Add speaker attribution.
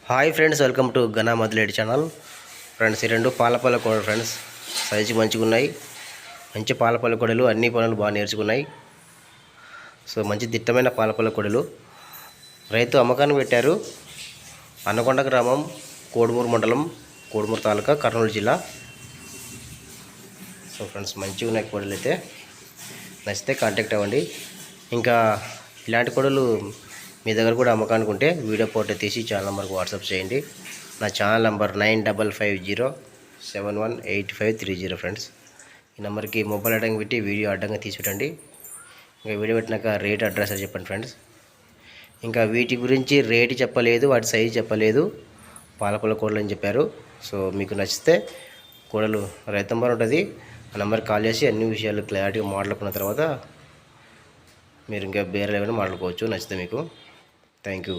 Speaker 1: Hi friends, welcome to Ghana Madiledi channel. Friends, ఈ రెండు పాలపల్ల కోడలు ఫ్రెండ్స్, సైజు మంచిగా ఉన్నాయి. మంచి పాలపల్ల కోడలు, అన్ని పనులు బాగా నేర్చుకున్నాయి. సో మంచి దిట్టమైన పాలపల్ల కోడలు రైతు అమ్మకాన్ని పెట్టారు. అన్నకొండ గ్రామం, కోడుమూరు మండలం, కోడుమూరు తాలూకా, కర్నూలు జిల్లా. సో ఫ్రెండ్స్, మంచిగా ఉన్నాయి కోడలు. అయితే నచ్చితే కాంటాక్ట్ అవ్వండి. ఇంకా ఇలాంటి కోడలు మీ దగ్గర కూడా అమ్మకానికి ఉంటే వీడియో ఫోటో తీసి ఛానల్ నెంబర్కి వాట్సాప్ చేయండి. నా ఛానల్ నెంబర్ 9550718530 ఫ్రెండ్స్. ఈ నెంబర్కి మొబైల్ అడ్డంగా పెట్టి వీడియో అడ్డంగా తీసి పెట్టండి. ఇంకా వీడియో పెట్టినాక రేట్, అడ్రస్ అని చెప్పండి ఫ్రెండ్స్. ఇంకా వీటి గురించి రేటు చెప్పలేదు, వాటి సైజు చెప్పలేదు, పాలపల్ల కోడలు అని చెప్పారు. సో మీకు నచ్చితే కోడలు రైతు నెంబర్ ఉంటుంది, ఆ నెంబర్కి కాల్ చేసి అన్ని విషయాలు క్లారిటీగా మాట్లాడుకున్న తర్వాత మీరు ఇంకా బేరే ఏమైనా మాట్లాడుకోవచ్చు నచ్చితే మీకు. Thank you.